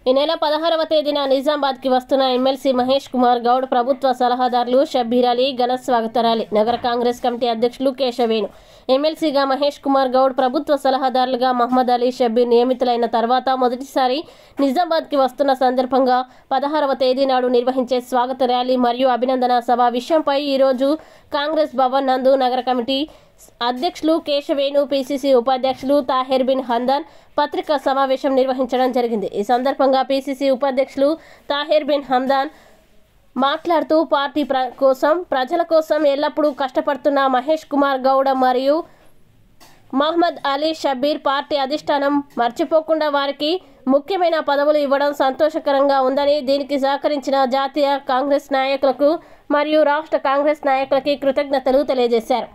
ఈ నెల 16వ తేదీన నిజామాబాద్కి వస్తున్న ఎమ్మెల్సీ మహేష్ కుమార్ గౌడ్ ప్రభుత్వ సలహాదారులు షబ్బీర్ అలీ ఘన స్వాగత ర్యాలీ. నగర కాంగ్రెస్ కమిటీ అధ్యక్షులు కేశవేణు. ఎమ్మెల్సీగా మహేష్ కుమార్ గౌడ్, ప్రభుత్వ సలహాదారులుగా మహమ్మద్ అలీ, షబ్బీర్ నియమితులైన తర్వాత మొదటిసారి నిజామాబాద్కి వస్తున్న సందర్భంగా 16వ తేదీ నాడు నిర్వహించే స్వాగత ర్యాలీ మరియు అభినందన సభ విషయంపై ఈరోజు కాంగ్రెస్ భవన్ నందు నగర కమిటీ అధ్యక్షులు కేశవేణు, పిసిసి ఉపాధ్యక్షులు తాహిర్ బిన్ హందన్ పత్రికా సమావేశం నిర్వహించడం జరిగింది. ఈ సందర్భంగా పిసిసి ఉపాధ్యక్షులు తాహిర్ బిన్ హందన్ మాట్లాడుతూ పార్టీ ప్రజల కోసం ఎల్లప్పుడూ కష్టపడుతున్న మహేష్ కుమార్ గౌడ్ మరియు మహమ్మద్ అలీ, షబ్బీర్ పార్టీ అధిష్టానం మర్చిపోకుండా వారికి ముఖ్యమైన పదవులు ఇవ్వడం సంతోషకరంగా ఉందని, దీనికి సహకరించిన జాతీయ కాంగ్రెస్ నాయకులకు మరియు రాష్ట్ర కాంగ్రెస్ నాయకులకి కృతజ్ఞతలు తెలియజేశారు.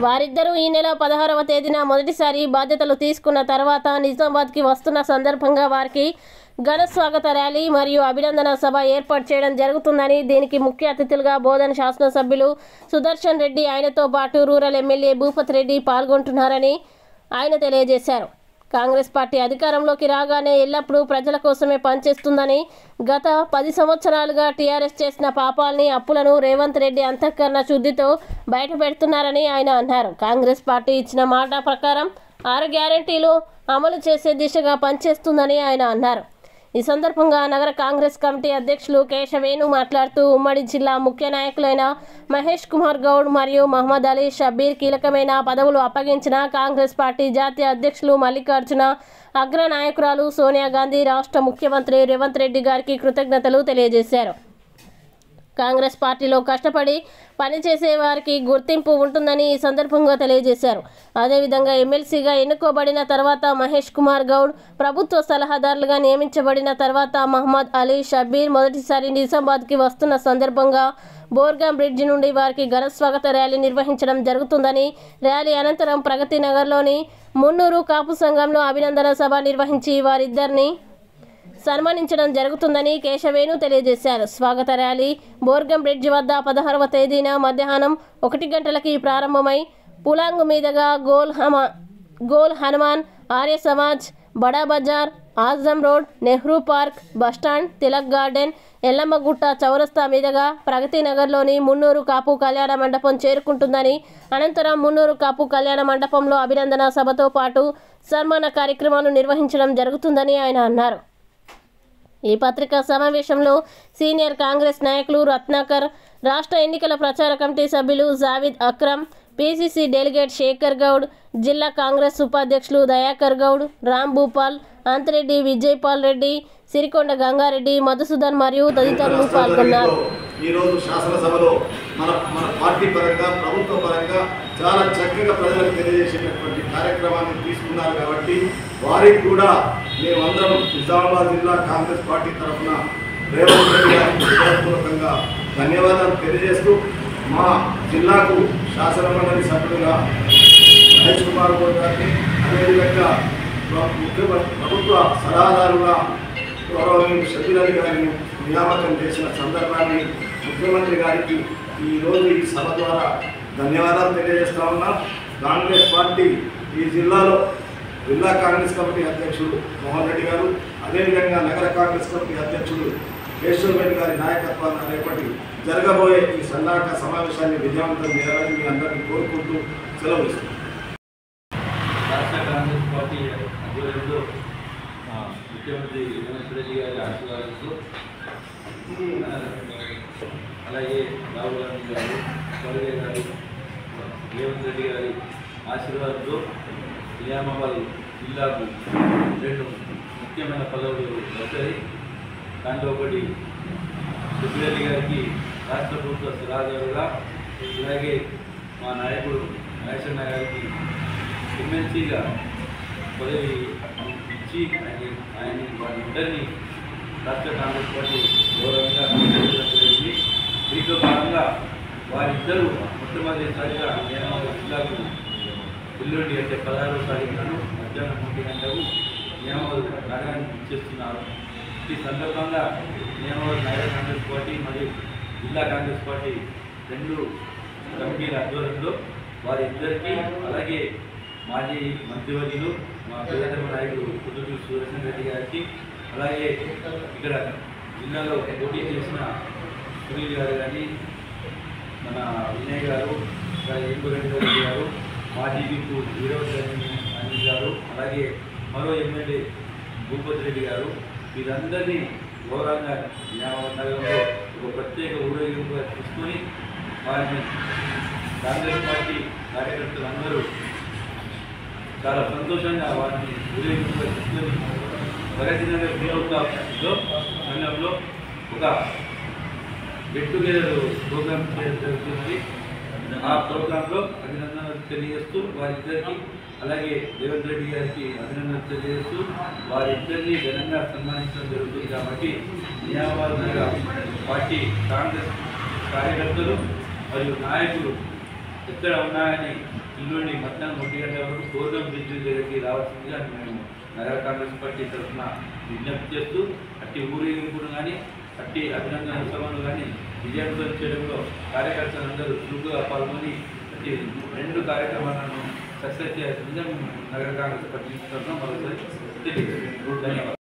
వారిద్దరూ ఈ నెల 16వ తేదీన మొదటిసారి బాధ్యతలు తీసుకున్న తర్వాత నిజామాబాద్కి వస్తున్న సందర్భంగా వారికి ఘన స్వాగత ర్యాలీ మరియు అభినందన సభ ఏర్పాటు చేయడం జరుగుతుందని, దీనికి ముఖ్య అతిథులుగా బోధన శాసనసభ్యులు సుదర్శన్ రెడ్డి, ఆయనతో పాటు రూరల్ ఎమ్మెల్యే భూపత్ రెడ్డి పాల్గొంటున్నారని ఆయన తెలియజేశారు. కాంగ్రెస్ పార్టీ అధికారంలోకి రాగానే ఎల్లప్పుడూ ప్రజల కోసమే పనిచేస్తుందని, గత 10 సంవత్సరాలుగా టీఆర్ఎస్ చేసిన పాపాలని, అప్పులను రేవంత్ రెడ్డి అంతఃకరణ శుద్ధితో బయటపెడుతున్నారని ఆయన అన్నారు. కాంగ్రెస్ పార్టీ ఇచ్చిన మాట ప్రకారం 6 గ్యారెంటీలు అమలు చేసే దిశగా పనిచేస్తుందని ఆయన అన్నారు. ఈ సందర్భంగా నగర కాంగ్రెస్ కమిటీ అధ్యక్షులు కేశవేణు మాట్లాడుతూ, ఉమ్మడి జిల్లా ముఖ్య నాయకులైన మహేష్ కుమార్ గౌడ్ మరియు మహమ్మద్ అలీ, షబ్బీర్ కీలకమైన పదవులు అప్పగించిన కాంగ్రెస్ పార్టీ జాతీయ అధ్యక్షులు మల్లికార్జున, అగ్ర నాయకురాలు సోనియా గాంధీ, రాష్ట్ర ముఖ్యమంత్రి రేవంత్ రెడ్డి గారికి కృతజ్ఞతలు తెలియజేశారు. కాంగ్రెస్ పార్టీలో కష్టపడి పనిచేసే వారికి గుర్తింపు ఉంటుందని ఈ సందర్భంగా తెలియజేశారు. అదేవిధంగా ఎమ్మెల్సీగా ఎన్నుకోబడిన తర్వాత మహేష్ కుమార్ గౌడ్, ప్రభుత్వ సలహాదారులుగా నియమించబడిన తర్వాత మహమ్మద్ అలీ, షబ్బీర్ మొదటిసారి నిజామాబాద్కి వస్తున్న సందర్భంగా బోర్గాం బ్రిడ్జి నుండి వారికి ఘన స్వాగత ర్యాలీ నిర్వహించడం జరుగుతుందని, ర్యాలీ అనంతరం ప్రగతి నగర్లోని మున్నూరు కాపు సంఘంలో అభినందన సభ నిర్వహించి వారిద్దరిని సన్మానించడం జరుగుతుందని కేశవేణు తెలియజేశారు. స్వాగత ర్యాలీ బోర్గం బ్రిడ్జి వద్ద 16వ తేదీన మధ్యాహ్నం 1 గంటలకి ప్రారంభమై పులాంగు మీదుగా goal Hanuman, Arya Samaj, Bada Bazar, Azam road, Nehru park, bus stand, Tilak garden, Yellammagutta చౌరస్తా మీదుగా ప్రగతి నగర్లోని మున్నూరు కాపు కళ్యాణ మండపం చేరుకుంటుందని, అనంతరం మున్నూరు కాపు కళ్యాణ మండపంలో అభినందన సభతో పాటు సన్మాన కార్యక్రమాలు నిర్వహించడం జరుగుతుందని ఆయన అన్నారు. ఈ పత్రికా సమావేశంలో సీనియర్ కాంగ్రెస్ నాయకులు రత్నాకర్, రాష్ట్ర ఎన్నికల ప్రచార కమిటీ సభ్యులు జావిద్ అక్రమ్, పిసిసి డెలిగేట్ శేఖర్ గౌడ్, జిల్లా కాంగ్రెస్ ఉపాధ్యక్షులు దయాకర్ గౌడ్, రామ్ భూపాల్, అంతిరెడ్డి, విజయపాల్ రెడ్డి, సిరికొండ గంగారెడ్డి, మధుసూదన్ మరియు తదితరులు పాల్గొన్నారు. ఈరోజు శాసనసభలో మన పార్టీ పరంగా, ప్రభుత్వ పరంగా చాలా చక్కగా ప్రజలకు తెలియజేసేటటువంటి కార్యక్రమాన్ని తీసుకున్నారు. కాబట్టి వారికి కూడా మేమందరం నిజామాబాద్ జిల్లా కాంగ్రెస్ పార్టీ తరఫున రేవంత్ రెడ్డి గారికి హృదయపూర్వకంగా ధన్యవాదాలు తెలియజేస్తూ, మా జిల్లాకు శాసన మండలి సభ్యులుగా మహేష్ కుమార్ గౌడ్ గారిని, అదేవిధంగా ప్రభుత్వ సలహాదారుగా గౌరవనీయులు షబ్బీర్ అలీ గారిని నియామకం చేసిన సందర్భాన్ని ముఖ్యమంత్రి గారికి ఈరోజు ఈ సభ ద్వారా ధన్యవాదాలు తెలియజేస్తా ఉన్నాం. కాంగ్రెస్ పార్టీ ఈ జిల్లాలో జిల్లా కాంగ్రెస్ కమిటీ అధ్యక్షుడు మోహన్ రెడ్డి గారు, అదేవిధంగా నగర కాంగ్రెస్ కమిటీ అధ్యక్షుడు కేశవేణు గారి నాయకత్వాన్ని రేపటి జరగబోయే ఈ సన్నాహక సమావేశాన్ని విజయవంతం చేయాలని మీ అందరినీ కోరుకుంటూ సెలవు ఇస్తున్నాం. రాష్ట్ర కాంగ్రెస్ పార్టీ ఆధ్వర్యంలో ముఖ్యమంత్రి రేవంత్ రెడ్డి గారి ఆశీర్వాదంతో, అలాగే రాహుల్ గాంధీ గారు, ఖర్గే గారు, రేవంత్ రెడ్డి గారి ఆశీర్వాదంతో నిజామాబాద్ జిల్లాకు 2 ముఖ్యమైన పదవులు వచ్చాయి. దాంట్లో ఒకటి షబ్బీర్ అలీ గారికి రాష్ట్ర ప్రభుత్వ సలహాదారుగా, అలాగే మా నాయకుడు మహేష్ అన్న గారికి ఎమ్మెల్సీగా పదవి ఇచ్చి ఆయన వారిద్దరినీ రాష్ట్ర కాంగ్రెస్ పార్టీ గౌరవంగా జరిగింది. దీంట్లో భాగంగా వారిద్దరూ మొట్టమొదటిసారిగా నిజామాబాద్ జిల్లాకు ఎల్లుండి అంటే 16వ తారీఖున మధ్యాహ్నం 3 గంటలకు నిజామాబాద్ నగరానికి ఇచ్చేస్తున్నారు. ఈ సందర్భంగా నిజామాబాద్ నగర కాంగ్రెస్ పార్టీ మరియు జిల్లా కాంగ్రెస్ పార్టీ 2 కమిటీల ఆధ్వర్యంలో వారిద్దరికీ, అలాగే మాజీ మంత్రివర్యులు మా ప్రియతమ నాయకుడు కుదురు సుదర్శన్ రెడ్డి గారికి, అలాగే ఇక్కడ జిల్లాలో పోటీ చేసిన సునీల్ గారు కానీ మన వినయ్ గారు రెడ్డి గారు మాజీ విపు వీరవద్దని గారు అలాగే మరో ఎమ్మెల్యే భూపతి రెడ్డి గారు వీరందరినీ గౌరవంగా నగరంలో ఒక ప్రత్యేక ఊరేగింపుగా తీసుకొని వారిని కాంగ్రెస్ పార్టీ కార్యకర్తలందరూ చాలా సంతోషంగా వారిని ఊరేగింపుగా తీసుకొని ప్రగతినగర్ వినోద్లో సంఘంలో ఒక గెట్ టుగెదర్ ప్రోగ్రామ్ చేయడం జరుగుతున్నది. ఆ ప్రోగ్రాంలో అభినందనలు తెలియజేస్తూ వారిద్దరికీ అలాగే రేవంత్ రెడ్డి గారికి అభినందనలు తెలియజేస్తూ వారిద్దరినీ ఘనంగా సన్మానించడం జరుగుతుంది. కాబట్టి నిజామాబాద్ నగర పార్టీ కాంగ్రెస్ కార్యకర్తలు మరియు నాయకులు ఎక్కడ ఉన్నాయని ఇల్లుండి మధ్యాహ్నం 1 గంటల వరకు ప్రోగ్రాం బ్రిడ్జ్ దగ్గరికి రావాల్సిందిగా మేము నగర కాంగ్రెస్ పార్టీ తరఫున విజ్ఞప్తి చేస్తూ అట్టి ఊరేగింపును కానీ అట్టి అభినందన సభను కానీ విజయవంతం చేయడంలో కార్యకర్తలందరూ చురుకుగా పాల్గొని అట్టి 2 కార్యక్రమాలను సక్సెస్ చేయాల్సిందిగా నగర కాంగ్రెస్ పార్టీ తరఫున మరోసారి తెలియజేస్తున్నాం. ధన్యవాదాలు.